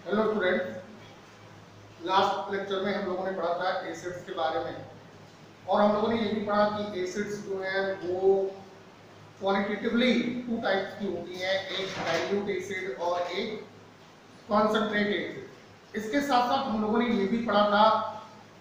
Hello student, last lecture में हम लोगों ने पढ़ा था एसिड्स के बारे में और हम लोगों ने ये भी पढ़ा कि एसिड्स जो है वो क्वालिटेटिवली टू टाइप्स की होती हैं, एक डाइल्यूट एसिड और एक कॉन्सेंट्रेट एसिड। इसके साथ साथ हम लोगों ने ये भी पढ़ा था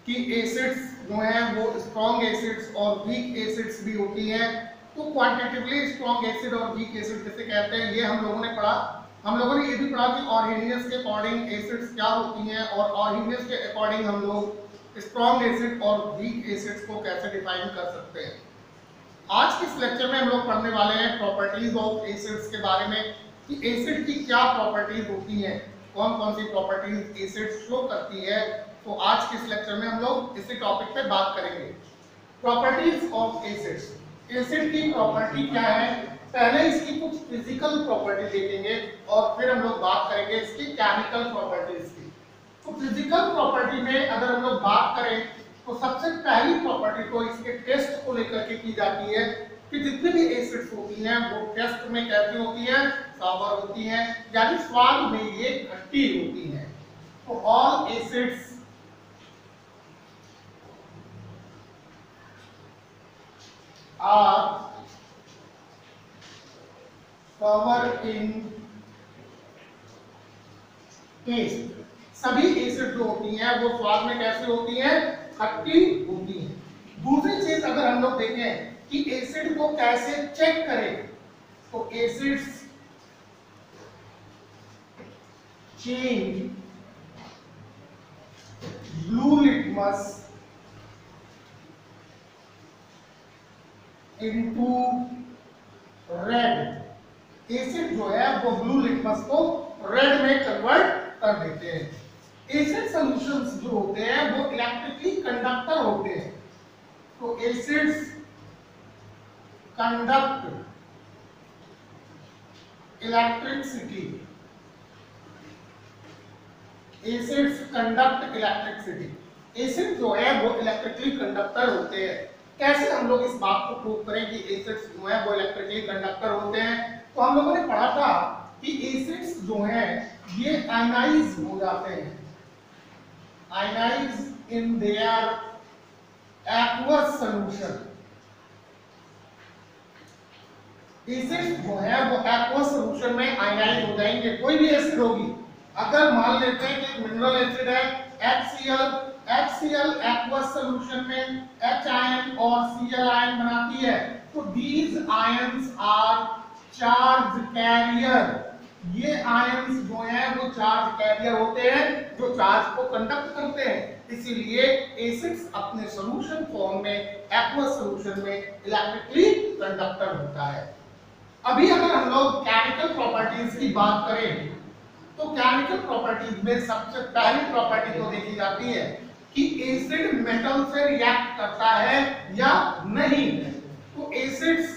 कि एसिड्स जो हैं वो स्ट्रॉन्ग एसिड्स और वीक एसिड्स भी होती हैं। तो क्वांटिटेटिवली स्ट्रॉन्ग एसिड और वीक एसिड किसे कहते हैं ये हम लोगों ने पढ़ा। हम लोगों ने ये भी पढ़ा कि ऑर्गेनियस के अकॉर्डिंग एसिड्स क्या होती हैं और ऑर्गेनियस के अकॉर्डिंग हम लोग स्ट्रॉन्ग एसिड और वीक एसिड्स को कैसे डिफाइन कर सकते हैं। आज के इस लेक्चर में हम लोग पढ़ने वाले हैं प्रॉपर्टीज ऑफ एसिड्स के बारे में कि एसिड की क्या प्रॉपर्टीज होती हैं, कौन कौन सी प्रॉपर्टीज एसिड शो करती है। तो आज के इस लेक्चर में हम लोग इसी टॉपिक पे बात करेंगे। प्रॉपर्टीज ऑफ एसिड्स, एसिड की प्रॉपर्टी क्या है, पहले इसकी कुछ फिजिकल प्रॉपर्टी देखेंगे और फिर हम लोग बात करेंगे इसकी केमिकल प्रॉपर्टीज की। तो फिजिकल प्रॉपर्टी में अगर हम लोग बात करें तो सबसे पहली प्रॉपर्टी तो इसके टेस्ट को लेकर के की जाती है कि जितनी भी एसिड्स होती हैं वो टेस्ट में कैसी होती हैं, सॉवर होती हैं, यानी स्वाद में ये खट्टी होती हैं। तो all acids are sour in taste, सभी एसिड जो होती हैं वो स्वाद में कैसे होती हैं, खट्टी होती हैं। दूसरी चीज अगर हम लोग देखें कि एसिड को कैसे चेक करें, तो acids change blue litmus into red. Acid जो है वो ब्लू लिटमस को रेड में कन्वर्ट कर देते हैं। एसिड सॉल्यूशंस जो होते हैं वो इलेक्ट्रिकली कंडक्टर होते हैं। तो acids conduct electricity, acids conduct electricity. Acid जो है वो इलेक्ट्रिकली कंडक्टर होते हैं। कैसे हम लोग इस बात को प्रूव करें कि एसिड्स जो है वो इलेक्ट्रिकली कंडक्टर होते हैं। तो हम लोगों ने पढ़ा था कि एसिड्स जो हैं ये आयनाइज हो जाते हैं, ionise in their aqueous solution. Acids जो है वो एक्वस सॉल्यूशन में आयनाइज हो जाएंगे। कोई भी एसिड होगी, अगर मान लेते हैं कि मिनरल एसिड है HCl एक्वस सॉल्यूशन में H आयन और Cl आयन बनाती है, तो these ions are charge carrier. ये आयंस जो हैं वो चार्ज कैरियर होते हैं जो चार्ज को कंडक्ट करते हैं। इसीलिए एसिड्स अपने सॉल्यूशन फॉर्म में एक्वस सॉल्यूशन में इलेक्ट्रिकली कंडक्टर होता है। अभी अगर हम लोग केमिकल प्रॉपर्टीज की बात करें तो केमिकल प्रॉपर्टीज में सबसे पहली प्रॉपर्टी तो देखी जाती है कि एसिड मेटल से रिएक्ट करता है या नहीं। तो acids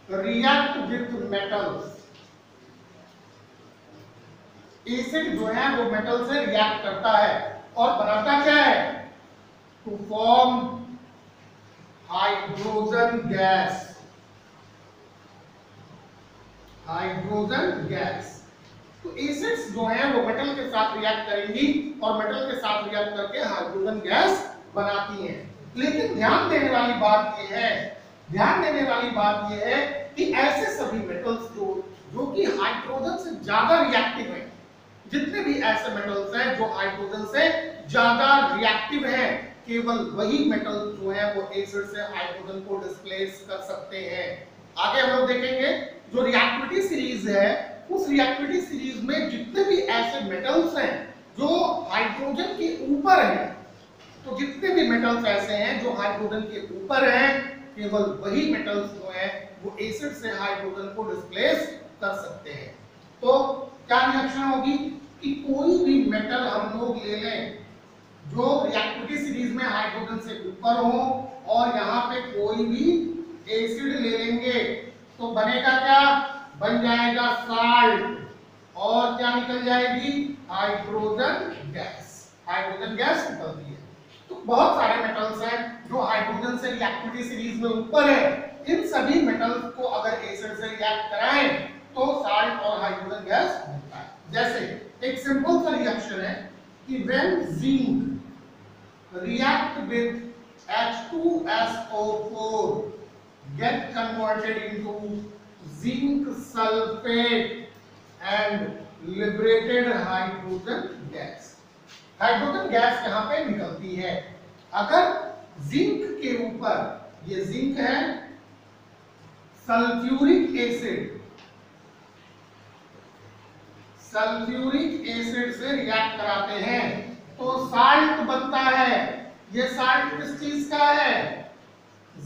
react with metals, acid जो है वो मेटल से रिएक्ट करता है और बनाता क्या है, to form hydrogen gas. Hydrogen gas, तो एसिड्स जो है वो मेटल के साथ रिएक्ट करेंगी और मेटल के साथ रिएक्ट करके हाइड्रोजन गैस बनाती हैं। लेकिन ध्यान देने वाली बात यह है कि ऐसे सभी मेटल्स जो कि हाइड्रोजन से ज्यादा रिएक्टिव हैं, जितने भी ऐसे मेटल्स हैं जो हाइड्रोजन से ज्यादा रिएक्टिव हैं, केवल वही मेटल जो है वो एसिड से हाइड्रोजन को डिस्प्लेस कर सकते हैं। आगे हम लोग देखेंगे जो रिएक्टिविटी सीरीज है, उस रिएक्टिविटी सीरीज में जितने भी ऐसे मेटल्स हैं जो हाइड्रोजन के ऊपर हैं, तो जितने भी मेटल्स ऐसे हैं जो हाइड्रोजन के ऊपर हैं, केवल वही मेटल्स जो हैं वो एसिड से हाइड्रोजन को डिस्प्लेस कर सकते हैं। तो क्या रिएक्शन होगी कि कोई भी मेटल हम लोग ले लें जो रिएक्टिविटी सीरीज में हाइड्रोजन से ऊपर हो और यहाँ पे कोई भी एसिड ले लेंगे तो बनेगा क्या, बन जाएगा साल्ट और क्या निकल जाएगी, हाइड्रोजन गैस। हाइड्रोजन गैस निकलती है। तो बहुत सारे मेटल्स हैं जो हाइड्रोजन से रिएक्टिविटी सीरीज में ऊपर है। इन सभी मेटल्स को अगर एसिड से रिएक्ट कराएं तो साल्ट और हाइड्रोजन गैस बनता है। जैसे एक सिंपल सा रिएक्शन है कि when zinc react with H2SO4 get converted into zinc sulfate and liberated hydrogen gas। Hydrogen gas यहाँ पे निकलती है। अगर जिंक के ऊपर, ये जिंक है, सल्फ्यूरिक एसिड से रिएक्ट कराते हैं तो साल्ट बनता है। ये साल्ट किस चीज का है?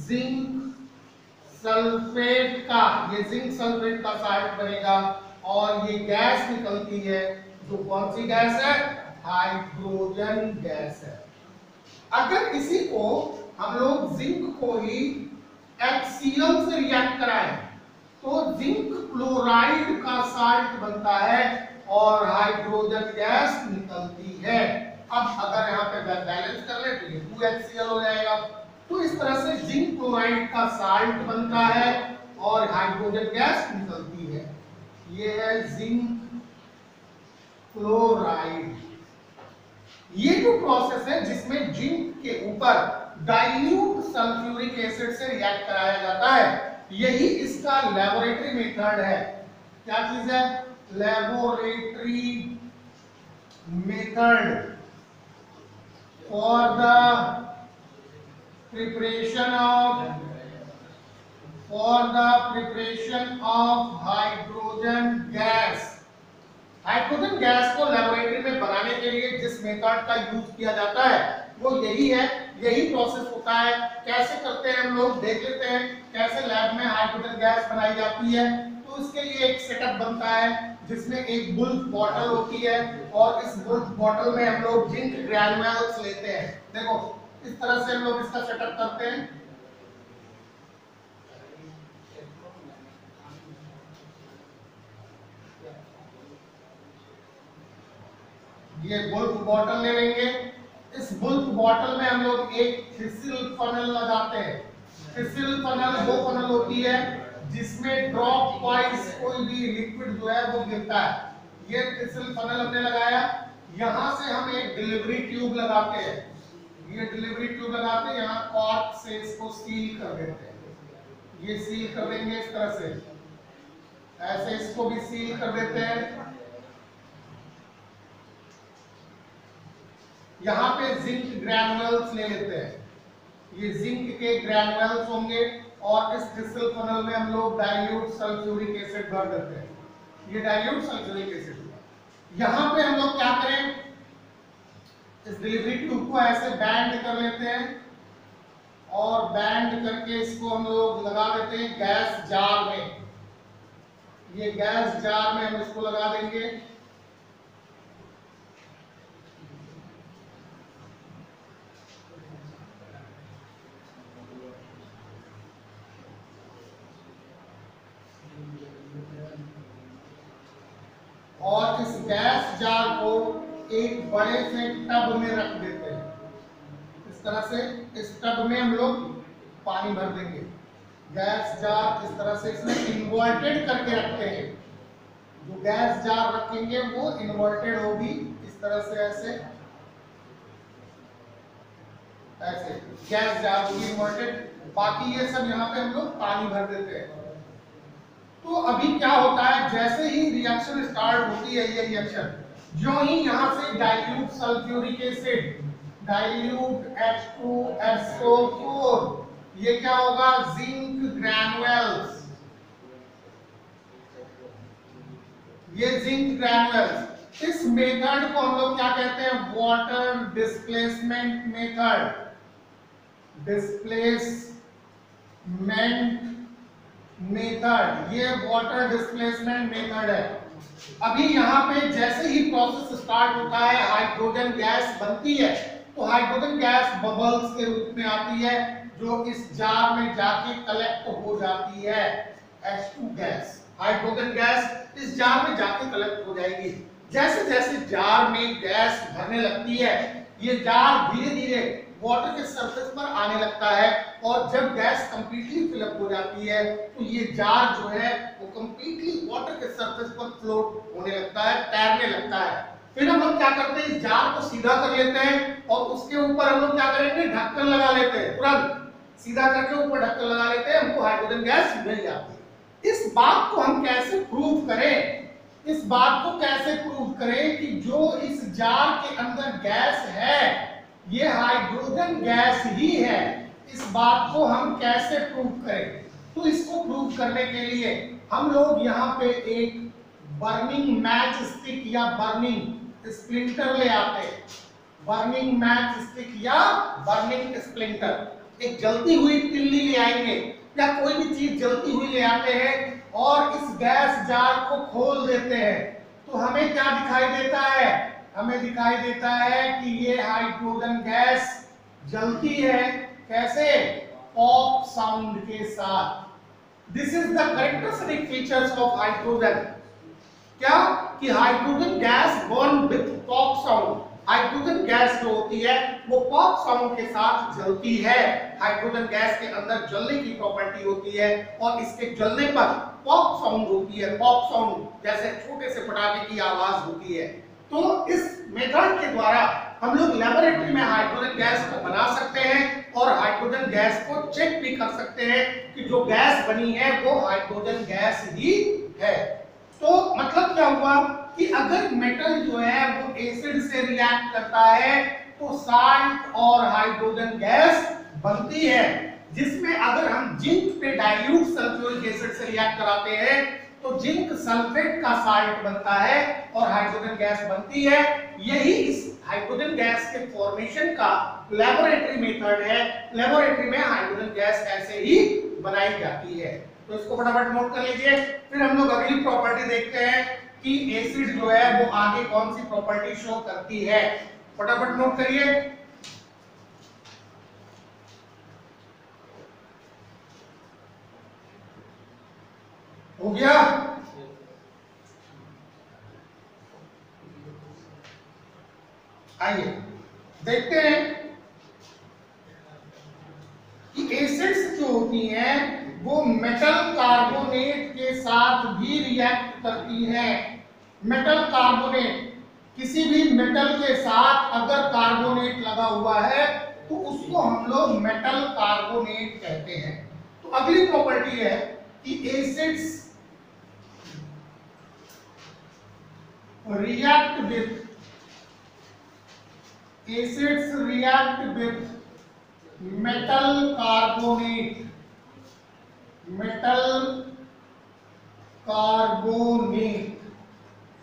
जिंक सल्फेट का। ये जिंक सल्फेट का साल्ट बनेगा और ये गैस निकलती है जो कौन सी गैस है? हाइड्रोजन गैस है। अगर इसी को हम लोग जिंक को ही HCl से रिएक्ट कराएं तो जिंक क्लोराइड का साल्ट बनता है और हाइड्रोजन गैस निकलती है। अब अगर यहाँ पे बैलेंस कर ले तो ये 2HCl हो जाएगा। तो इस तरह से जिंक क्लोराइड का साल्ट बनता है और हाइड्रोजन गैस निकलती है। ये है जिंक क्लोराइड। ये जो प्रोसेस है जिसमें जिंक के ऊपर डाइल्यूट सल्फ्यूरिक एसिड से रिएक्ट कराया जाता है, यही इसका लैबोरेटरी मेथड है। क्या चीज है? Laboratory method for the preparation of hydrogen gas. Hydrogen gas को लेबोरेटरी में बनाने के लिए जिस मेथड का यूज किया जाता है वो यही है, यही प्रोसेस होता है। कैसे करते हैं हम लोग देख लेते हैं, कैसे लैब में हाइड्रोजन गैस बनाई जाती है। तो इसके लिए एक सेटअप बनता है जिसमें एक बुल्क बॉटल होती है और इस बुल्क बॉटल में हम लोग जिंक ग्रैन्युल्स लेते हैं। देखो इस तरह से हम लोग इसका सेटअप करते हैं। ये बुल्क बॉटल ले लेंगे। इस बुल्क बॉटल में हम लोग एक फिसिल फनल लगाते हैं। फिसिल फनल वो फनल होती है जिसमें ड्रॉप वाइज कोई भी लिक्विड जो है वो गिरता है। ये फिसिल फनल हमने लगाया। यहाँ से हम एक डिलीवरी ट्यूब लगाते हैं। ये डिलीवरी ट्यूब लगाते हैं, यहाँ कॉर्क से इसको सील कर देते हैं। ये सील कर देंगे इस तरह से, ऐसे इसको भी सील कर देते हैं। यहाँ पे जिंक ग्रैन्युल्स ले लेते हैं। ये जिंक के ग्रैन्युल्स होंगे और इस फिसिल फनल में हम लोग डाइल्यूट सल्फ्यूरिक एसिड भर देते हैं। ये डाइल्यूट सल्फ्यूरिक एसिड। यहाँ पे हम लोग क्या करें, इस डिलीवरी ट्यूब को ऐसे बैंड कर लेते हैं और बैंड करके इसको हम लोग लगा देते हैं गैस जार में। ये गैस जार में हम इसको लगा देंगे। और इस गैस जार को एक बड़े से टब में रख देते हैं। इस तरह से इस टब में हम लोग पानी भर देंगे। गैस जार इस तरह से इसमें इन्वर्टेड करके रखते हैं। जो गैस जार रखेंगे वो इन्वर्टेड होगी इस तरह से, ऐसे ऐसे गैस जार होगी इन्वर्टेड। बाकी ये सब यहाँ पे हम लोग पानी भर देते हैं। तो अभी क्या होता है, जैसे ही रिएक्शन स्टार्ट होती है, ये रिएक्शन जो ही यहाँ से dilute sulphuric acid, dilute H2SO4, ये क्या होगा, जिंक ग्रैन्युल्स, ये जिंक ग्रैन्युल्स। इस मेथड को हम लोग क्या कहते हैं, water displacement method. Displacement method, ये वाटर डिस्प्लेसमेंट मेथड है। अभी यहाँ पे जैसे ही प्रोसेस स्टार्ट होता है, हाइड्रोजन गैस बनती है, तो हाइड्रोजन गैस बबल्स के रूप में आती है जो इस जार में जाके कलेक्ट हो जाती है। H2 गैस, हाइड्रोजन गैस इस जार में जाके कलेक्ट हो जाएगी। जैसे जैसे जार में गैस भरने लगती है, ये जार धीरे धीरे वाटर के सरफेस पर आने लगता है और जब गैस कंप्लीटली फिलअप हो जाती है तो ये जार जो है वो कंप्लीटली वाटर के सरफेस पर फ्लोट होने लगता है, तैरने लगता है। फिर हम लोग क्या करते हैं, इस जार को सीधा कर लेते हैं और उसके ऊपर हम लोग क्या करेंगे, ढक्कन लगा लेते हैं। तुरंत सीधा करके ऊपर ढक्कन लगा लेते हैं, हमको हाइड्रोजन गैस मिल जाती है। इस बात को हम कैसे प्रूव करें, इस बात को कैसे प्रूव करें कि जो इस जार के अंदर गैस है ये हाइड्रोजन गैस ही है, इस बात को हम कैसे प्रूव करें? तो इसको प्रूव करने के लिए हम लोग यहाँ पे एक बर्निंग मैच स्टिक या बर्निंग स्प्लिंटर ले आते हैं। बर्निंग मैच स्टिक या बर्निंग स्प्लिंटर, एक जलती हुई तिल्ली ले आएंगे या कोई भी चीज जलती हुई ले आते हैं और इस गैस जार को खोल देते हैं तो हमें क्या दिखाई देता है? हमें दिखाई देता है कि ये हाइड्रोजन गैस जलती है। कैसे? पॉप साउंड के साथ। This is the characteristic features of hydrogen. क्या? कि hydrogen gas burn with pop sound. Hydrogen gas जो होती है वो पॉप साउंड के साथ जलती है। हाइड्रोजन गैस के अंदर जलने की प्रॉपर्टी होती है और इसके जलने पर पॉप साउंड होती है। पॉप साउंड जैसे छोटे से पटाखे की आवाज होती है। तो इस मेथड के द्वारा हम लोग लेबोरेटरी में हाइड्रोजन गैस को बना सकते हैं और हाइड्रोजन गैस को चेक भी कर सकते हैं कि जो गैस बनी है वो हाइड्रोजन गैस ही है। तो मतलब क्या हुआ कि अगर मेटल जो है वो एसिड से रिएक्ट करता है तो साल्ट और हाइड्रोजन गैस बनती है, जिसमें अगर हम जिंक पे डाइल्यूट सल्फ्यूरिक एसिड से रिएक्ट कराते हैं तो जिंक सल्फेट का साल्ट बनता है और हाइड्रोजन गैस बनती है। यही इस हाइड्रोजन गैस के फॉर्मेशन का लेबोरेटरी मेथड है। लेबोरेटरी में हाइड्रोजन गैस ऐसे ही बनाई जाती है। तो इसको फटाफट नोट कर लीजिए। फिर हम लोग अगली प्रॉपर्टी देखते हैं कि एसिड जो है वो आगे कौन सी प्रॉपर्टी शो करती है। फटाफट नोट करिए। हो गया? आइए देखते हैं कि एसिड्स जो होती हैं वो मेटल कार्बोनेट के साथ भी रिएक्ट करती हैं। मेटल कार्बोनेट, किसी भी मेटल के साथ अगर कार्बोनेट लगा हुआ है तो उसको हम लोग मेटल कार्बोनेट कहते हैं। तो अगली प्रॉपर्टी है कि acids react with metal carbonate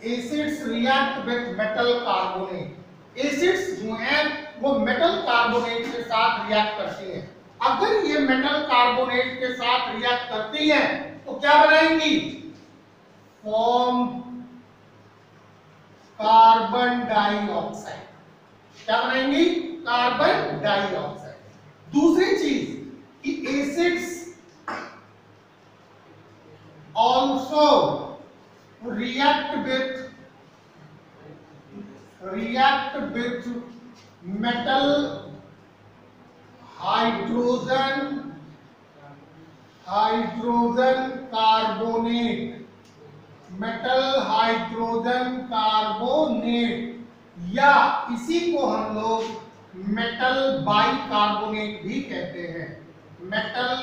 acids react with metal carbonate. Acids जो हैं वो मेटल कार्बोनेट के साथ रिएक्ट करती हैं। अगर ये मेटल कार्बोनेट के साथ रिएक्ट करती हैं तो क्या बनाएंगी? Form carbon dioxide. क्या बनाएंगी? Carbon dioxide. दूसरी चीज कि acids also react with metal hydrogen carbonate, metal hydrogen carbonate, या इसी को हम लोग मेटल बाइकार्बोनेट भी कहते हैं। Metal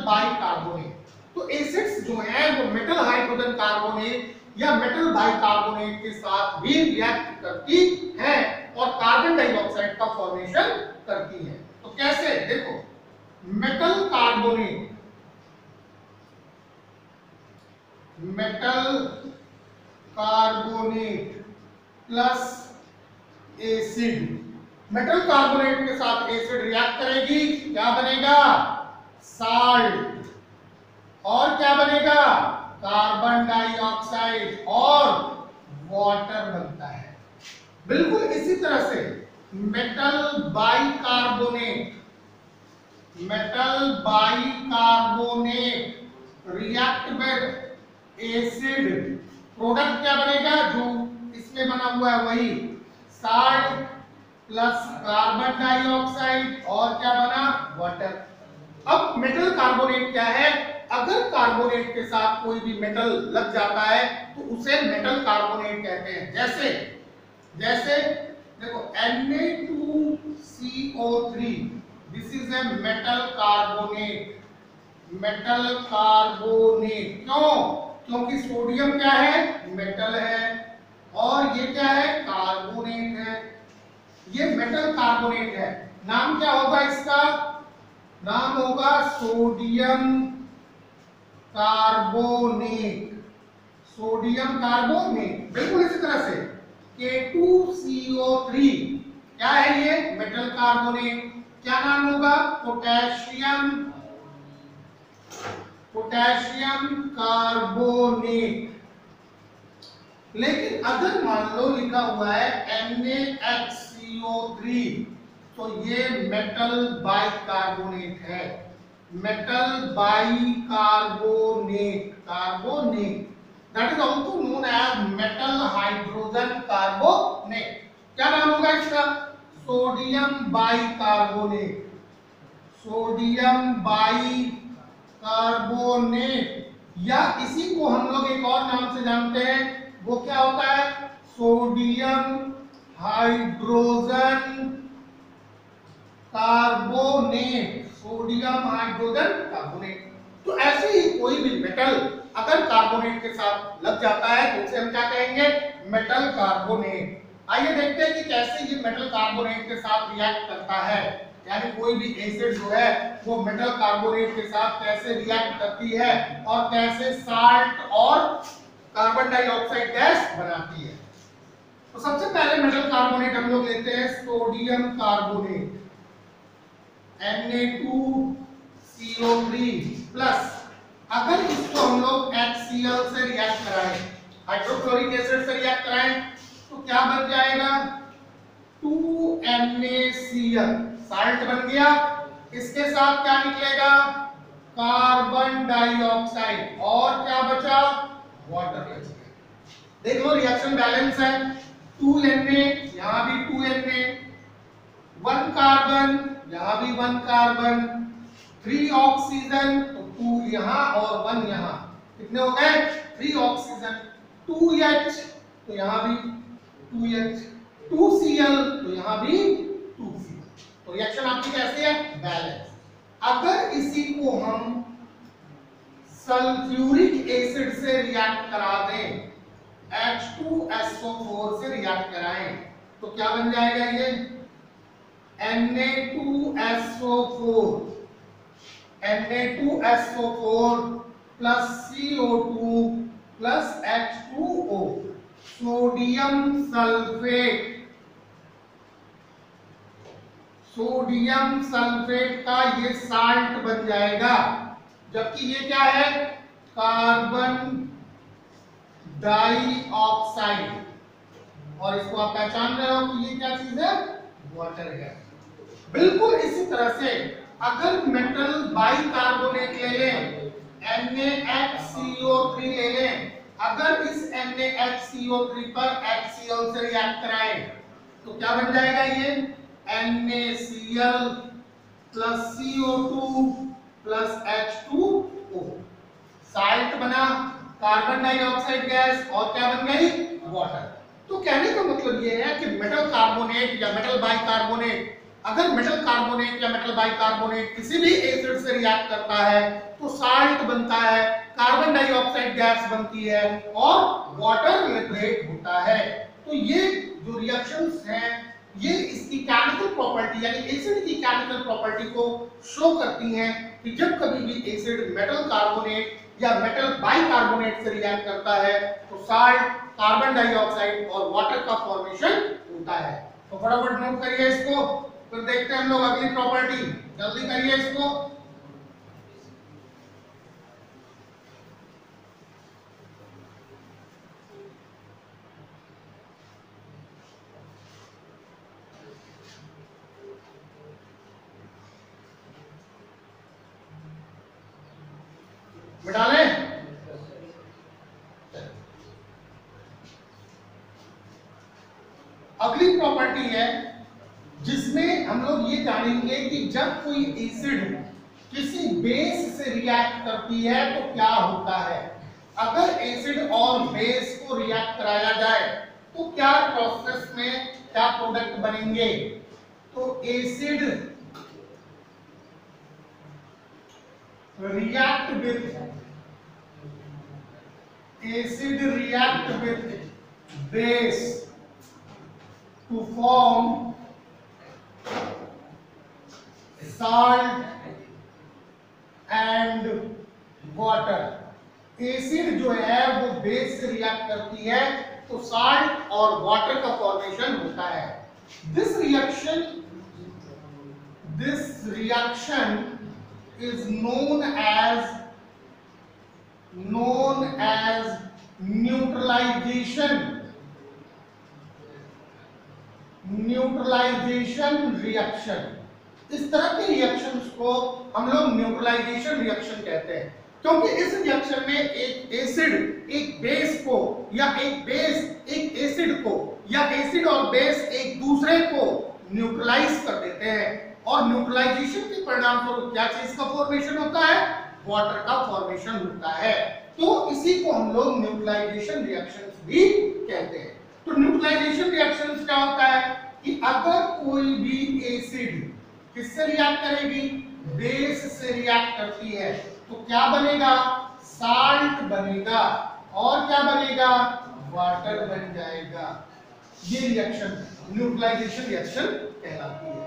bicarbonate. तो एसिड्स जो है वो मेटल हाइड्रोजन कार्बोनेट या मेटल बाइकार्बोनेट के साथ भी रिएक्ट करती है और कार्बन डाइऑक्साइड का फॉर्मेशन करती है। तो कैसे? देखो, metal carbonate plus acid, metal carbonate के साथ एसिड रिएक्ट करेगी, क्या बनेगा? साल्ट। और क्या बनेगा? कार्बन डाइऑक्साइड और वाटर बनता है। बिल्कुल इसी तरह से metal bicarbonate react with acid, product क्या बनेगा? जो इसमें किसके बना हुआ है, वही साल्ट प्लस कार्बन डाइऑक्साइड और क्या बना, वाटर। अब मेटल कार्बोनेट क्या है, अगर कार्बोनेट के साथ कोई भी मेटल लग जाता है तो उसे मेटल कार्बोनेट कहते हैं। जैसे जैसे देखो Na2CO3, this is a metal carbonate, metal carbonate. क्यों, क्योंकि सोडियम क्या है, मेटल है, और ये क्या है, कार्बोनेट है। ये मेटल कार्बोनेट है। नाम क्या होगा इसका, नाम होगा सोडियम कार्बोनेट, सोडियम कार्बोनेट। बिल्कुल इसी तरह से K2CO3 क्या है, ये मेटल कार्बोनेट। क्या नाम होगा, पोटेशियम, पोटेशियम कार्बोनेट। लेकिन अगर मान लो लिखा हुआ है NaHCO3 तो ये मेटल बाइकार्बोनेट है, metal bicarbonate, carbonate, that is also known as metal hydrogen carbonate. क्या नाम होगा इसका, सोडियम बाइकार्बोनेट, सोडियम बाइकार्बोनेट, या इसी को हम लोग एक और नाम से जानते हैं, वो क्या होता है, sodium hydrogen carbonate, sodium hydrogen carbonate. तो ऐसे ही कोई भी मेटल अगर कार्बोनेट के साथ लग जाता है तो उसे हम क्या कहेंगे, मेटल कार्बोनेट। आइए देखते हैं कि कैसे ये मेटल कार्बोनेट के साथ रिएक्ट करता है, यानी कोई भी एसिड जो है वो मेटल कार्बोनेट के साथ कैसे रिएक्ट करती है और कैसे साल्ट और कार्बन डाइऑक्साइड गैस बनाती है। तो सबसे पहले मेटल कार्बोनेट हम लोग लेते हैं सोडियम कार्बोनेट, Na2CO3 प्लस, अगर इसको हम लोग HCl से रिएक्ट कराएं, हाइड्रोक्लोरिक एसिड से रिएक्ट कराएं, तो क्या बन जाएगा, 2NaCl, साल्ट बन गया। इसके साथ क्या निकलेगा, कार्बन डाइऑक्साइड, और क्या बचा, वाटर बच गया। देख लो रिएक्शन बैलेंस है, 2Na, यहां भी 2Na, 1 कार्बन, यहां भी 1 कार्बन, 3 ऑक्सीजन, तो 2 यहां और 1 यहां, कितने हो गए, 3 ऑक्सीजन, 2H, तो यहां भी 2H, 2Cl, तो यहां भी 2Cl। तो रिएक्शन आपकी कैसी है, बैलेंस। अगर इसी को हम सल्फ्यूरिक एसिड से रिएक्ट करा दें, H2SO4 से रिएक्ट कराएं, तो क्या बन जाएगा, ये Na2SO4, Na2SO4 plus CO2 plus H2O, sodium sulphate, sodium sulphate का ये साल्ट बन जाएगा, जबकि ये क्या है, कार्बन डाइऑक्साइड, और इसको आप पहचान रहे हो कि ये क्या चीज है, वाटर है। बिल्कुल इसी तरह से अगर मेटल बाइकार्बोनेट ले लें, NaHCO3 ले लें, अगर इस NaHCO3 पर HCl से रिएक्ट कराएं तो क्या बन जाएगा, ये NaCl plus CO2 plus H2O, salt बना, कार्बन डाइऑक्साइड गैस, और क्या बन गई, वाटर। तो कहने का मतलब ये है कि मेटल कार्बोनेट या मेटल बाइकार्बोनेट, अगर मेटल कार्बोनेट या मेटल बाइकार्बोनेट किसी भी एसिड से रिएक्ट करता है तो साल्ट बनता है, कार्बन डाइऑक्साइड गैस बनती है और वाटर लिबरेट होता है। तो ये जो रिएक्शंस हैं ये इसकी केमिकल प्रॉपर्टी यानी एसिड की केमिकल प्रॉपर्टी को शो करती हैं कि जब कभी भी एसिड मेटल कार्बोनेट या मेटल बाइकार्बोनेट से रिएक्ट करता है तो साल्ट, कार्बन डाइऑक्साइड और वाटर का फॉर्मेशन होता है। तो फटाफट नोट करिए इसको, फिर देखते हैं हम लोग अगली प्रॉपर्टी, जल्दी करिए इसको। मिटा लें। जानेंगे कि जब कोई एसिड किसी बेस से रिएक्ट करती है तो क्या होता है। अगर एसिड और बेस को रिएक्ट कराया जाए तो क्या प्रोसेस में क्या प्रोडक्ट बनेंगे। तो acid react with base to form salt and water। Acid जो है वो बेस से रिएक्ट करती है तो साल्ट और वाटर का फॉर्मेशन होता है। This reaction is known as neutralisation reaction. इस तरह के रिएक्शंस को हम लोग न्यूट्रलाइजेशन रिएक्शन कहते हैं, क्योंकि इस रिएक्शन में एक एसिड एक बेस को या एक बेस एक एसिड को या एसिड और बेस एक दूसरे को न्यूट्रलाइज कर देते हैं और न्यूट्रलाइजेशन के परिणाम स्वरूप क्या चीज का फॉर्मेशन होता है, वाटर का फॉर्मेशन होता है। तो इसी को हम लोग न्यूट्रलाइजेशन रिएक्शंस भी कहते हैं। तो न्यूट्रलाइजेशन रिएक्शंस क्या होता है कि अगर कोई भी एसिड किससे रिएक्ट करेगी, बेस से रिएक्ट करती है तो क्या बनेगा, साल्ट बनेगा और क्या बनेगा, वाटर बन जाएगा। ये रिएक्शन न्यूट्रलाइजेशन रिएक्शन कहलाती है।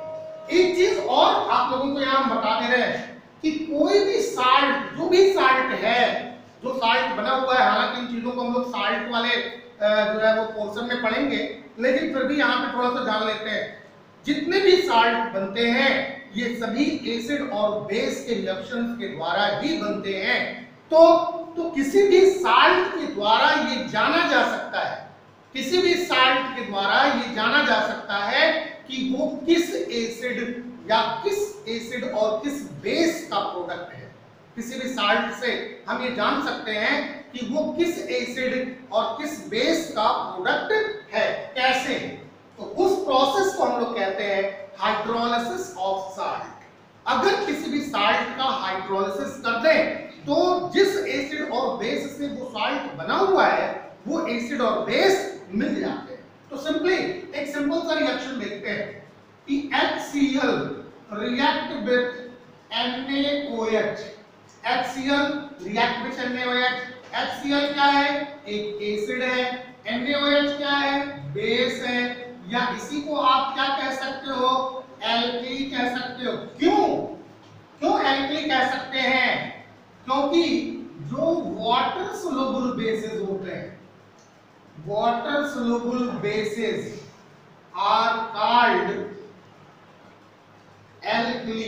एक चीज और आप लोगों को यहां बता दे रहे हैं कि कोई भी साल्ट, जो भी साल्ट है, जो साल्ट बना हुआ है, हालांकि इन चीजों को हम लोग साल्ट वाले जो है वो पोर्शन में पढ़ेंगे, लेकिन फिर भी यहाँ पे थोड़ा सा जान लेते हैं। जितने भी साल्ट बनते हैं ये सभी एसिड और बेस के रिएक्शंस के द्वारा ही बनते हैं। तो किसी भी साल्ट के द्वारा ये जाना जा सकता है, किसी भी साल्ट के द्वारा ये जाना जा सकता है कि वो किस एसिड या किस एसिड और किस बेस का प्रोडक्ट है। किसी भी साल्ट से हम ये जान सकते हैं कि वो किस एसिड और किस बेस का प्रोडक्ट है। कैसे? तो उस प्रोसेस को हम लोग कहते हैं हाइड्रोलिसिस ऑफ साल्ट। अगर किसी भी साल्ट का हाइड्रोलिसिस कर दें तो जिस एसिड और बेस से वो साल्ट बना हुआ है वो एसिड और बेस मिल जाते हैं। तो सिंपली एक सिंपल सा रिएक्शन देखते हैं कि HCl react with NaOH। HCl react with NaOH। HCl क्या है, एक एसिड है, NaOH क्या है, बेस है, या इसी को आप क्या कह सकते हो, एल्कली कह सकते हो। क्यों एल्कली कह सकते हैं? क्योंकि जो वाटर सोलुबल बेसेस होते हैं, water soluble bases are called alkali.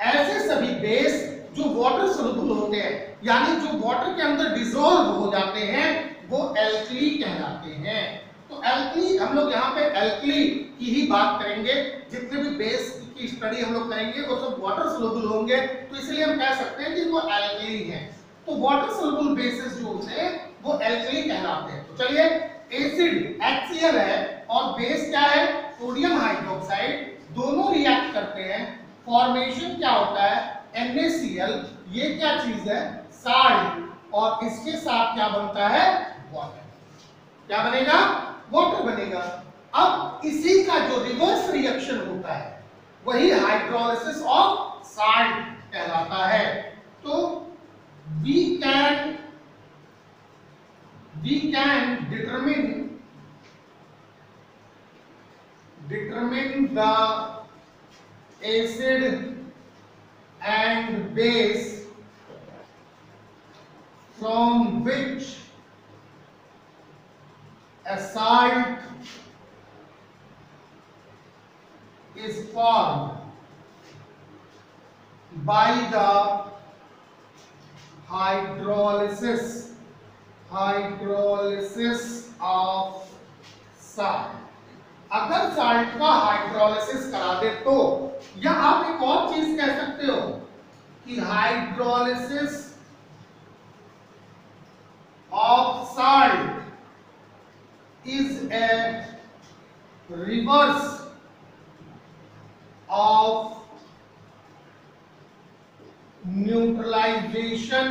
ऐसे सभी बेस जो वाटर सोलुबल होते हैं, यानी जो वाटर के अंदर डिसॉल्व हो जाते हैं, वो एल्कली कहलाते हैं। तो एल्कली, हम लोग यहाँ पे एल्कली की ही बात करेंगे। जितने भी बेस की स्टडी हम लोग करेंगे वो सब वाटर सोलुबल होंगे, तो इसलिए हम कह सकते हैं कि वो एल्कली हैं। तो वाटर सोलुबल बेसेस जो होते हैं वो एल्कली कहलाते हैं। तो चलिए, एसिड HCl है और बेस क्या है, सोडियम हाइड्रोक्साइड, दोनों रिएक्ट करते हैं। फॉर्मेशन क्या होता है, NaCl। ये क्या चीज है, साल्ट, और इसके साथ क्या बनता है, वाटर। क्या बनेगा, वाटर बनेगा। अब इसी का जो रिवर्स रिएक्शन होता है वही हाइड्रोलिसिस ऑफ साल्ट कहलाता है। तो we can determine the acid and base from which a salt is formed by the hydrolysis of salt। अगर साल्ट का हाइड्रोलिसिस करा दे तो, या आप एक और चीज कह सकते हो कि hydrolysis of salt is a reverse of neutralisation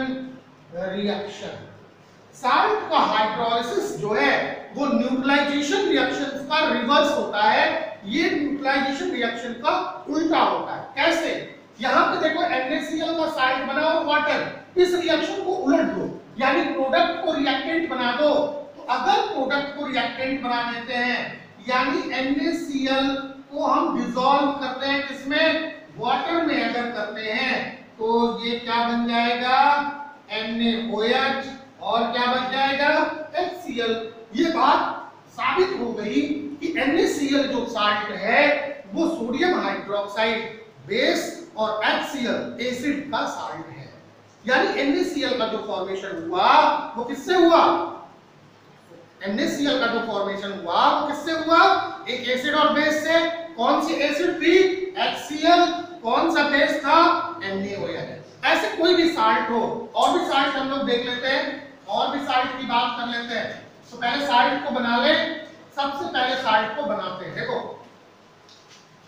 reaction. Salt का हाइड्रोलिसिस जो है वो न्यूट्रलाइजेशन रिएक्शन का रिवर्स होता है, ये न्यूट्रलाइजेशन रिएक्शन का उल्टा होता है। कैसे? यहां पे देखो NaCl का साल्ट बना और वाटर, इस रिएक्शन को उलट दो, यानी प्रोडक्ट को रिएक्टेंट बना दो। तो अगर प्रोडक्ट को रिएक्टेंट बना देते हैं, यानी NaCl को हम डिसॉल्व करते हैं किसमें? वाटर में अगर करते हैं तो ये क्या बन जाएगा? NaOH, और क्या बन जाएगा? HCl। ये बात साबित हो गई कि NaCl जो साल्ट है वो सोडियम हाइड्रोक्साइड बेस और HCl एसिड का साल्ट है। यानी NaCl का जो फॉर्मेशन हुआ वो किससे हुआ? NaCl का जो फॉर्मेशन हुआ वो किससे हुआ? एक एसिड और बेस से। कौन सी एसिड थी? HCl। कौन सा बेस था? NaOH। ऐसे कोई भी साल्ट हो, और भी साल्ट हम लोग देख लेते हैं, और भी साल्ट की बात कर लेते हैं। तो पहले साल्ट को बना ले, सबसे पहले साल्ट को बनाते हैं। देखो,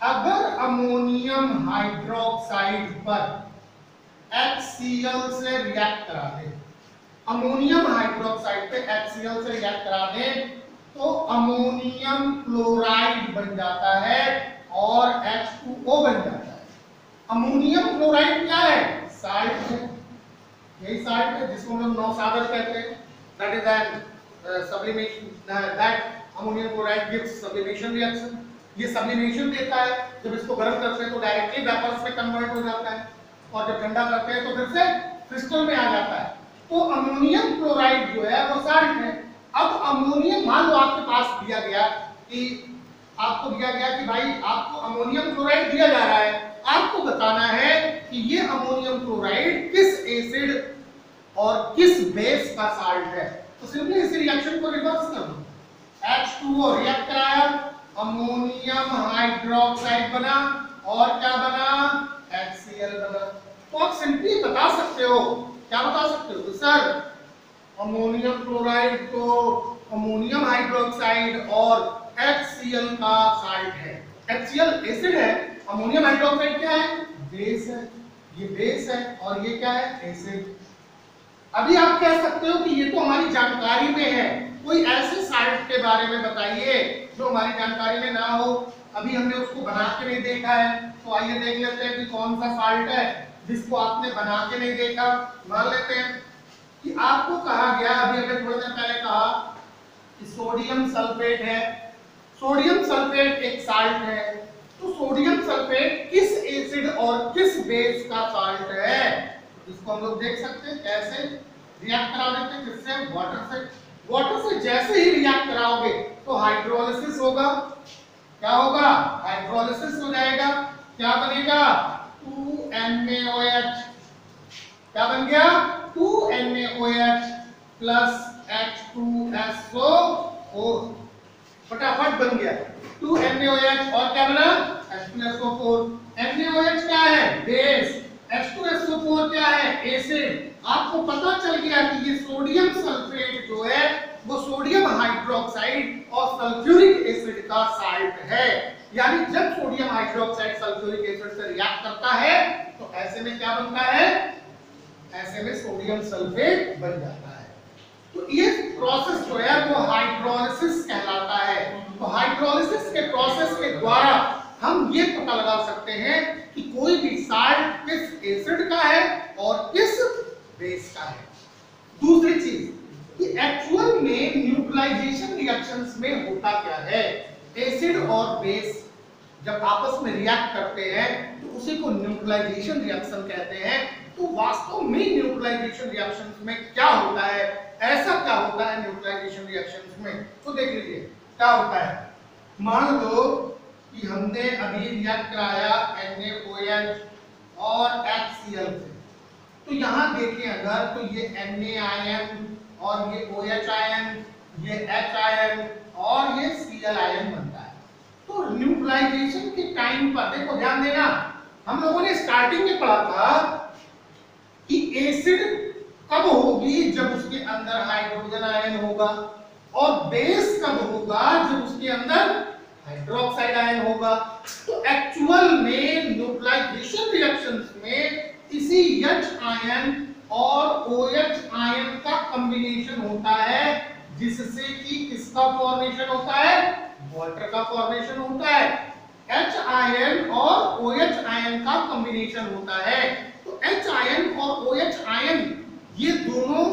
अगर अमोनियम हाइड्रोक्साइड पर HCl से रिएक्ट करा दे, अमोनियम हाइड्रोक्साइड पे HCl से रिएक्ट करा दे तो अमोनियम क्लोराइड बन जाता है और H2O बन जाता है। अमोनियम क्लोराइड क्या है? साल्ट है, यही साल्ट है जिसको हम लोग नौसागर कहते हैं। That is an sublimation, that ammonium chloride gives sublimation reaction. ये सब्लिमेशन देता है, जब इसको गर्म करते हैं तो डायरेक्टली वेपर्स में कन्वर्ट हो जाता है, और जब ठंडा करते हैं तो फिर से क्रिस्टल में आ जाता है। तो अमोनियम क्लोराइड जो है वो साल्ट है। अब अमोनियम, मान लो आपके पास दिया गया कि आपको दिया गया कि भाई आपको अमोनियम क्लोराइड दिया जा रहा है, आपको बताना है कि ये अमोनियम क्लोराइड किस एसिड और किस बेस का साल्ट है। तो सिंपली इस रिएक्शन को रिवर्स कर दो। H2O रिएक्ट कराया, अमोनियम हाइड्रोक्साइड बना, और क्या बना? HCl बना। तो आप सिंपली बता सकते हो, क्या बता सकते हो? तो सर अमोनियम क्लोराइड तो अमोनियम हाइड्रोक्साइड और HCl का साल्ट है। HCl एसिड है, अमोनियम हाइड्रोक्साइड क्या है? बेस है। ये बेस है और ये क्या है? एसिड। अभी आप कह सकते हो कि ये तो हमारी जानकारी में है, कोई ऐसे साल्ट के बारे में बताइए जो हमारी जानकारी में ना हो। अभी हमने उसको बना के नहीं देखा है, तो आइए देख लेते हैं कि कौन सा साल्ट है जिसको आपने बना के नहीं देखा। मान लेते हैं कि आपको कहा गया, अभी हमने थोड़ी देर पहले कहा कि सोडियम सल्फेट है। सोडियम सल्फेट एक साल्ट है, तो सोडियम सल्फेट किस एसिड और किस बेस का साल्ट है? इसको हम लोग देख सकते हैं कैसे रिएक्ट करा देते हैं, किससे? वाटर से। वाटर से जैसे ही रिएक्ट कराओगे तो हाइड्रोलिसिस होगा। क्या होगा? हाइड्रोलिसिस हो जाएगा। क्या बनेगा? 2NaOH। क्या बन गया? 2NaOH plus H2SO4। फटाफट बन गया 2NaOH, और क्या बना? H2SO4। NaOH क्या है? बेस। H2SO4 क्या है? एसिड। आपको पता चल गया कि ये सोडियम सल्फेट जो है वो सोडियम हाइड्रोक्साइड और सल्फ्यूरिक एसिड का साल्ट है। यानी जब सोडियम हाइड्रोक्साइड सल्फ्यूरिक एसिड से रिएक्ट करता है तो ऐसे में क्या बनता है? ऐसे में सोडियम सल्फेट बन जाता है। तो ये प्रोसेस जो है वो हाइड्रोलिसिस कहलाता है। तो हाइड्रोलिसिस के प्रोसेस के द्वारा हम ये पता लगा सकते हैं कि कोई भी साल्ट किस एसिड का है और किस बेस का है। दूसरी चीज कि एक्चुअल में न्यूट्रलाइजेशन रिएक्शंस में होता क्या है? एसिड और बेस जब आपस में रिएक्ट करते हैं तो उसी को न्यूट्रलाइजेशन रिएक्शन कहते हैं। तो वास्तव में न्यूट्रलाइजेशन रिएक्शंस में क्या होता है? ऐसा क्या होता है न्यूट्रलाइजेशन रिएक्शंस में? तो देख लीजिए क्या होता है। मान लो कि हमने अभी रिएक्ट कराया NaOH और HCl से, तो यहाँ देखिए अगर तो ये Na आयन और ये OH आयन, ये H आयन और ये Cl आयन बनता है। तो न्यूट्रलाइजेशन के टाइम पर देखो, ध्यान देना, हम लोगों ने स्टार्टिंग में पढ़ा था कि एसिड कब होगी? जब उसके अंदर हाइड्रोजन आयन होगा, और बेस कब होगा? जब उसके अंदर हाइड्रोक्साइड आयन होगा। तो एक्चुअल में किसी H आयन और OH आयन का कॉम्बिनेशन होता है, जिससे कि किसका फॉर्मेशन होता है, वाटर का फॉर्मेशन होता है। H आयन और OH आयन का कॉम्बिनेशन होता है। तो H आयन और OH आयन ये दोनों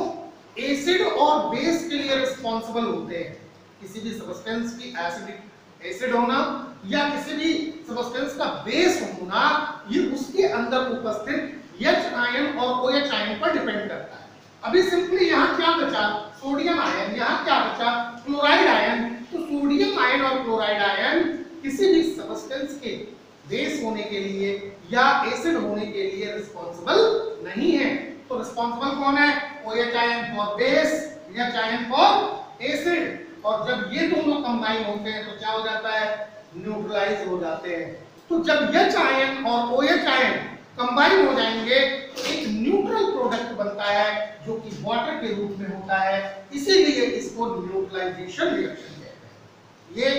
एसिड और बेस के लिए रिस्पॉन्सिबल होते हैं। किसी भी सब्सटेंस की एसिडिक एसिड होना या किसी भी सब्सटेंस का बेस होना, ये उसके अंदर उपस्थित H आयन और OH आयन पर डिपेंड करता है। अभी सिंपली यहाँ क्या बचा, सोडियम आयन, यहाँ क्या बचा, क्लोराइड आयन। तो सोडियम आयन और क्लोराइड आयन किसी भी सब्सटेंस के बेस होने के लिए या एसिड होने के लिए रिस्पॉन्सिबल नहीं है। तो रिस्पॉन्सिबल कौन है, OH ion for base, H ion for acid. और जब ये दोनों कंबाइन होते हैं तो क्या हो जाता है, न्यूट्रलाइज हो जाते हैं। तो जब H आयन और OH आयन कंबाइन हो जाएंगे तो एक न्यूट्रल प्रोडक्ट बनता है जो कि वाटर के रूप में होता है, इसीलिए इसको न्यूट्रलाइजेशन रिएक्शन कहते हैं। ये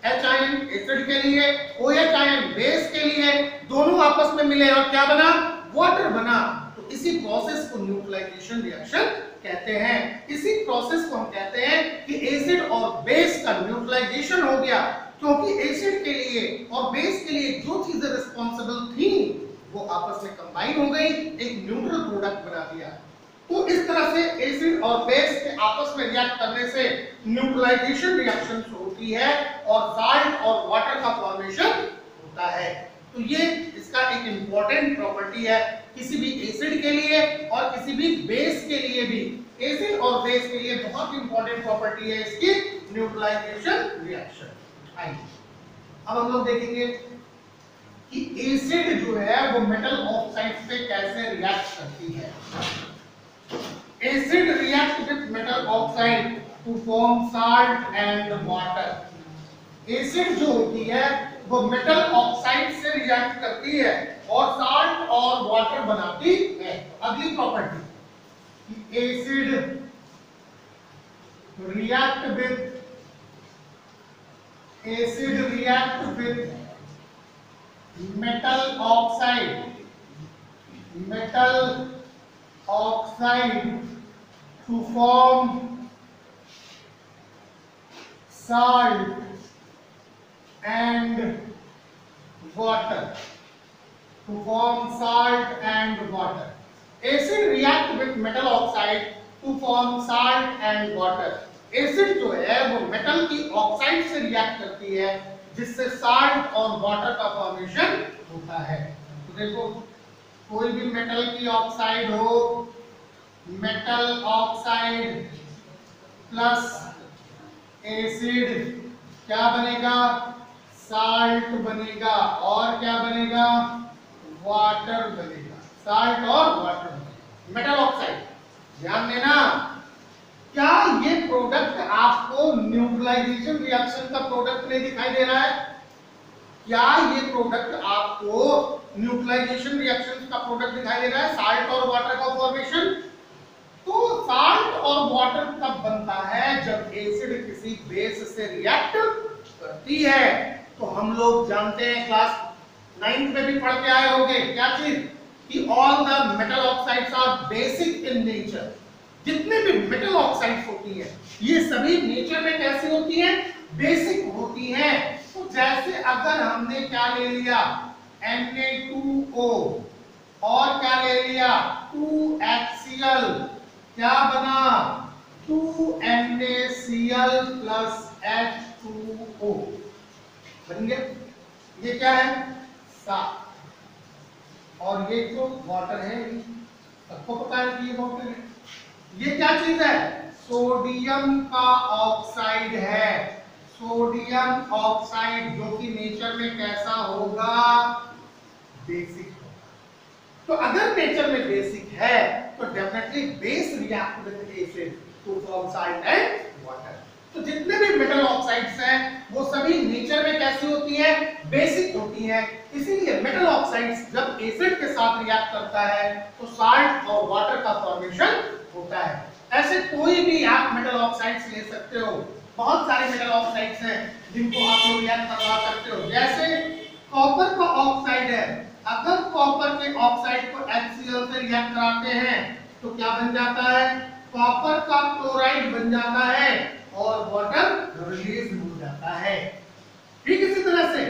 H आयन एसिड के लिए, OH आयन बेस के लिए, दोनों आपस में मिले और क्या बना, वाटर बना। तो इसी प्रोसेस को न्यूट्रलाइजेशन रिएक्शन कहते हैं। इसी प्रोसेस को हम कहते हैं कि एसिड और बेस का न्यूट्रलाइजेशन हो गया, क्योंकि एसिड के लिए और बेस के लिए जो चीजें रिस्पॉन्सिबल थी वो आपस में कंबाइन हो गई, एक न्यूट्रल प्रोडक्ट बना दिया। तो इस तरह से एसिड और बेस के आपस में रिएक्ट करने से न्यूट्रलाइजेशन रिएक्शन होती है और साल्ट और वाटर का फॉर्मेशन होता है। तो ये इसका एक इंपॉर्टेंट प्रॉपर्टी है किसी भी एसिड के लिए और किसी भी बेस के लिए भी। एसिड और बेस के लिए बहुत इंपॉर्टेंट प्रॉपर्टी है इसकी न्यूट्रलाइजेशन रिएक्शन। आइए अब हम लोग देखेंगे कि एसिड जो है वो मेटल ऑक्साइड पे कैसे रिएक्ट करती है। Acid react with metal oxide to form salt and water. Acid जो होती है वो मेटल ऑक्साइड से रिएक्ट करती है और साल्ट और वाटर बनाती है। अगली property, acid react with metal oxide to form salt and water. Acid react with metal oxide to form salt and water. Acid जो है वो मेटल की ऑक्साइड से रिएक्ट करती है, जिससे साल्ट और वाटर का फॉर्मेशन होता है। तो देखो कोई भी मेटल की ऑक्साइड हो, मेटल ऑक्साइड प्लस एसिड क्या बनेगा, साल्ट बनेगा और क्या बनेगा, वाटर बनेगा। साल्ट और वाटर बनेगा, मेटल ऑक्साइड। ध्यान देना, क्या ये प्रोडक्ट आपको न्यूट्रलाइजेशन रिएक्शन का प्रोडक्ट नहीं दिखाई दे रहा है? क्या ये प्रोडक्ट आपको न्यूट्रलाइजेशन रिएक्शन का प्रोडक्ट दिखाई दे रहा है, साल्ट और वाटर का फॉर्मेशन? तो साल्ट और वाटर तब बनता है जब एसिड किसी बेस से रिएक्ट करती है। तो हम लोग जानते हैं, क्लास 9th में भी पढ़ के आए होंगे, क्या चीज, कि all the metal oxides are basic in nature. जितने भी मेटल ऑक्साइड्स होती हैं ये सभी नेचर में कैसी होती हैं, बेसिक होती हैं। तो जैसे अगर हमने क्या ले लिया, Na2O और क्या ले लिया, 2HCl, क्या बना, 2NaCl प्लस H2O बन गया। ये क्या है, साल्ट, और ये जो वाटर है सबको पता है कि ये वाटर है। ये क्या चीज है, सोडियम का ऑक्साइड है। सोडियम ऑक्साइड जो कि नेचर में कैसा होगा, बेसिक होगा। तो अगर नेचर में बेसिक है तो definitely base react with acid to form salt and water. तो जितने भी मेटल ऑक्साइड्स हैं वो सभी नेचर में कैसी होती है, बेसिक होती है। इसीलिए मेटल ऑक्साइड्स जब एसिड के साथ रिएक्ट करता है तो साल्ट और वाटर का फॉर्मेशन होता है। ऐसे कोई भी आप मेटल ऑक्साइड्स ले सकते हो, बहुत सारे मेटल ऑक्साइड्स हैं जिनको आप लोग याद करवा सकते हो। जैसे कॉपर का ऑक्साइड है, अगर कॉपर के ऑक्साइड को HCl से रिएक्ट कराते हैं तो क्या बन जाता है, कॉपर का क्लोराइड बन जाता है और वाटर रिलीज हो जाता है। ठीक इसी तरह से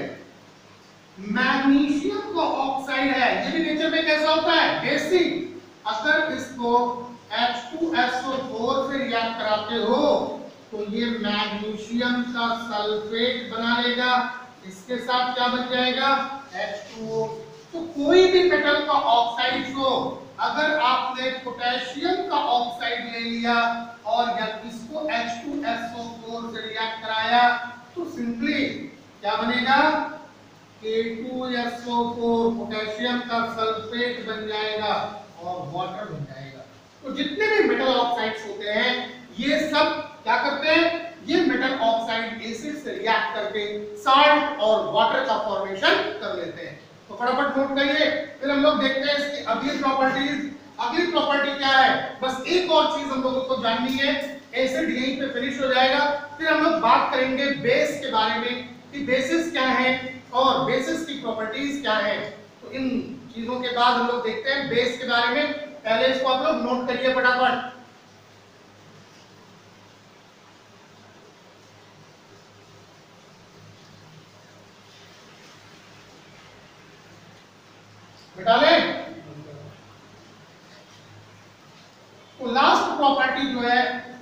मैग्नीशियम का ऑक्साइड है, ये भी नेचर में कैसा होता है, बेसिक। अगर इसको H2SO4 से रिएक्ट कराते हो तो ये मैग्नीशियम का सल्फेट बना लेगा, इसके साथ क्या बन जाएगा, H2O। तो कोई भी मेटल का ऑक्साइड हो, अगर आपने पोटेशियम का ऑक्साइड ले लिया और या इसको H2SO4 से रिएक्ट कराया तो सिंपली क्या बनेगा, K2SO4 पोटेशियम का सल्फेट बन जाएगा और वाटर बन जाएगा। तो जितने भी मेटल ऑक्साइड्स होते हैं ये सब क्या करते हैं, ये मेटल ऑक्साइड एसिड से रिएक्ट करके साल्ट और वाटर का फॉर्मेशन कर लेते हैं। तो फटाफट नोट करिए, फिर हम लोग देखते हैं इसकी अगली प्रॉपर्टीज। अगली प्रॉपर्टी क्या है, बस एक और चीज हम लोगों को जाननी है, एसिड यहीं पे फिनिश हो जाएगा। फिर हम लोग बात करेंगे बेस के बारे में कि बेसिस क्या है और बेसिस की प्रॉपर्टीज क्या है। तो इन चीजों के बाद हम लोग देखते हैं बेस के बारे में। पहले इसको आप लोग नोट करिए फटाफट। बेटा ले तो लास्ट प्रॉपर्टी जो है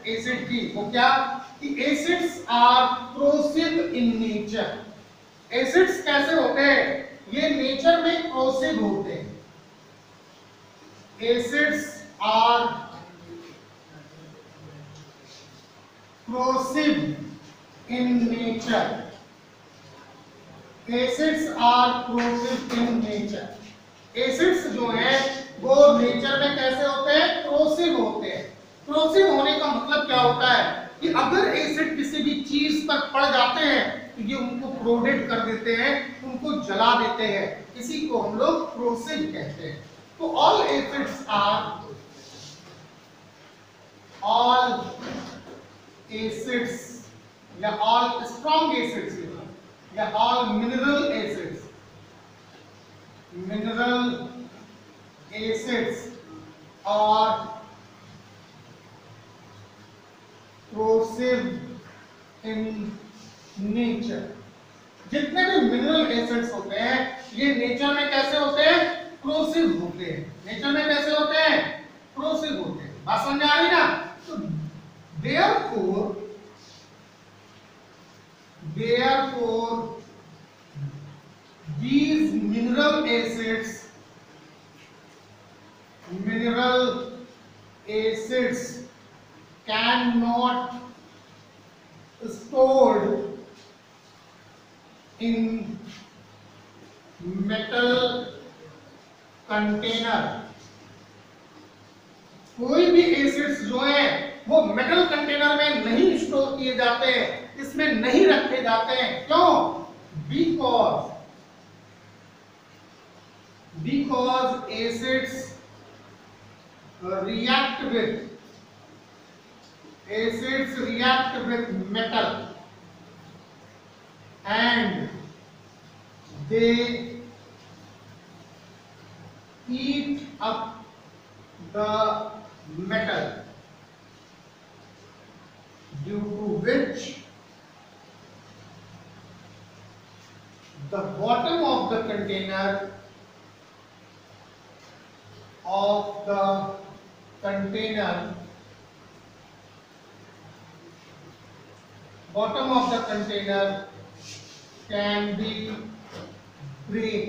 एसिड की वो क्या, कि acids are corrosive in nature. Acids कैसे होते हैं, ये नेचर में क्रोसिव होते हैं। Acids are corrosive in nature. Acids are corrosive in nature. Acids जो है वो नेचर में कैसे होते हैं, क्रोसिव होते हैं। क्रोसिव होने का मतलब क्या होता है कि अगर एसिड किसी भी चीज पर पड़ जाते हैं तो ये उनको क्रोडेट कर देते हैं, उनको जला देते हैं, इसी को हम लोग क्रोसिव कहते हैं। तो ऑल एसिड्स या ऑल स्ट्रॉन्ग एसिड्स या all mineral acids are corrosive in nature. जितने भी मिनरल एसिड्स होते हैं ये नेचर में कैसे होते हैं, क्रोसिव होते हैं। नेचर में कैसे होते हैं, क्रोसिव होते हैं। बात समझ आ रही ना। तो therefore these mineral acids cannot stored in metal container। कोई भी एसिड्स जो हैं वो मेटल कंटेनर में नहीं स्टोर किए जाते हैं, इसमें नहीं रखे जाते हैं। क्यों, because acids react with metal and they eat up the metal, due to which the bottom of the container can be break।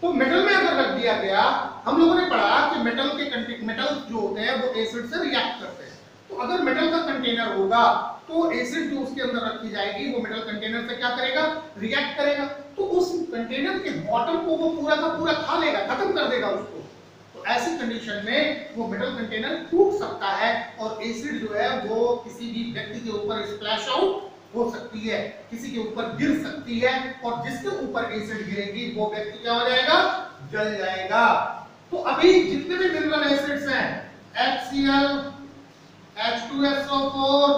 तो मेटल में अगर रख दिया गया, हम लोगों ने पढ़ा कि मेटल जो होते हैं वो एसिड से रिएक्ट करते हैं। तो अगर मेटल का कंटेनर होगा तो एसिड जो उसके अंदर रखी जाएगी वो मेटल कंटेनर से क्या करेगा, रिएक्ट करेगा। तो उस कंटेनर के बॉटम को वो पूरा का पूरा खा लेगा, खत्म कर देगा उसको। तो ऐसी कंडीशन में वो मेटल कंटेनर टूट सकता है और एसिड जो है वो किसी भी व्यक्ति के ऊपर स्प्लैश आउट हो सकती है, किसी के ऊपर गिर सकती है और जिसके ऊपर एसिड गिरेगी वो व्यक्ति क्या हो जाएगा, जल जाएगा। तो अभी जितने भी मिनरल एसिड्स हैं HCl, H2SO4,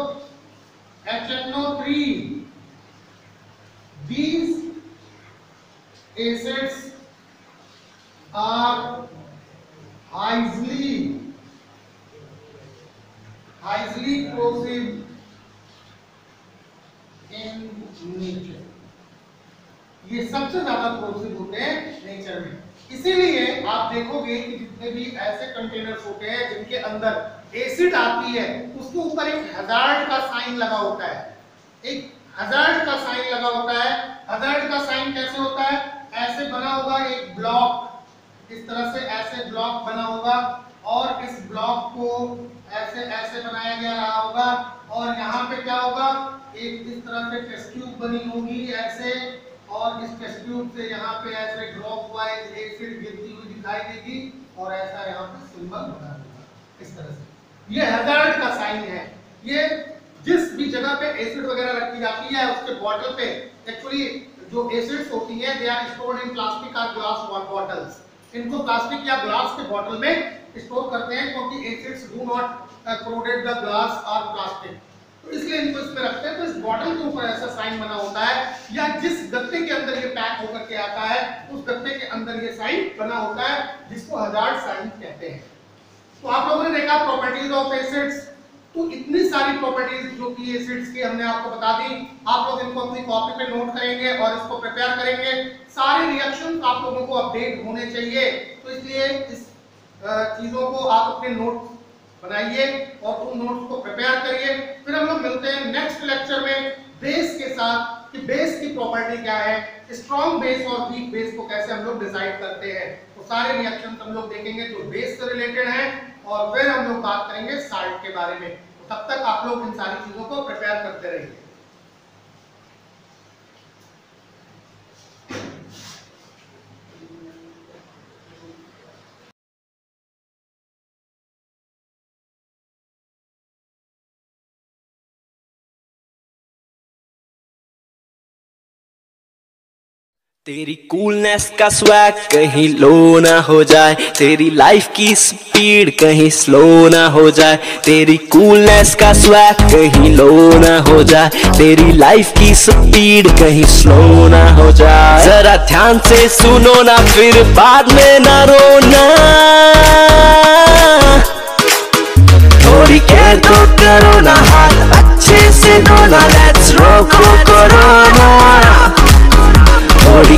HNO3, these acids are highly corrosive in nature, ये सबसे ज्यादा corrosive होते हैं नेचर में। इसीलिए आप देखोगे कि जितने भी ऐसे कंटेनर्स होते हैं जिनके अंदर एसिड आती है उसके ऊपर एक हजार्ड का साइन लगा होता है, एक हजार्ड का साइन लगा होता है। हजार्ड का साइन कैसे होता है? ऐसे बना होगा एक ब्लॉक, इस तरह से ऐसे ब्लॉक बना होगा और इस ब्लॉक को ऐसे ऐसे बनाया गया रहा होगा और यहाँ पे क्या होगा, एक इस तरह से टेस्ट ट्यूब बनी होगी ऐसे, और इस टेस्ट ट्यूब से यहाँ पे ऐसे ड्रॉप वाइज एसिड गिरती हुई दिखाई देगी और ऐसा यहाँ पे सिंबल बना होगा इस तरह से। ये हजार्ड का साइन है। ये जिस भी जगह पे एसिड वगैरह रखी जाती है उसके बॉटल पे एक्चुअली जो एसिड्स होती हैं they are stored in plastic और ग्लास बॉटल्स। इनको प्लास्टिक या ग्लास के बॉटल में स्टोर करते हैं क्योंकि acids do not corroded the glass और प्लास्टिक, तो इसलिए इनको इसमें रखते हैं। तो इस बॉटल के ऊपर ऐसा साइन बना होता है या जिस गत्ते के अंदर ये पैक होकर के आता है उस गत्ते के अंदर ये साइन बना होता है जिसको हजार्ड साइन कहते हैं। तो आप लोगों ने देखा प्रॉपर्टीज ऑफ एसिड्स, तो इतनी सारी प्रॉपर्टीज जो कि एसिड्स की हमने आपको बता दी। आप लोग इनको अपनी कॉपी पे नोट करेंगे और इसको प्रिपेयर करेंगे। सारे रिएक्शन आप लोगों को अपडेट होने चाहिए, तो इसलिए इस चीजों को आप अपने नोट बनाइए और उन नोट्स को प्रिपेयर करिए। फिर हम लोग मिलते हैं नेक्स्ट लेक्चर में बेस के साथ कि बेस की प्रॉपर्टी क्या है, स्ट्रॉन्ग बेस और वीक बेस को कैसे हम लोग डिसाइड करते हैं। तो सारे रिएक्शन हम लोग देखेंगे जो बेस से रिलेटेड हैं और फिर हम लोग बात करेंगे साल्ट के बारे में। तो तब तक आप लोग इन सारी चीजों को प्रिपेयर करते रहिए। तेरी कूलनेस का स्वैग कहीं लो ना हो जाए, तेरी लाइफ की स्पीड कहीं स्लो ना हो जाए। तेरी कूलनेस का स्वैग कहीं लो ना हो जाए, तेरी लाइफ की स्पीड कहीं स्लो ना हो जाए। जरा ध्यान से सुनो ना फिर बाद में ना रोना, थोड़ी केयर तो करो ना, हाथ अच्छे से धोना। लेट्स रोको कोरोना, थोड़ी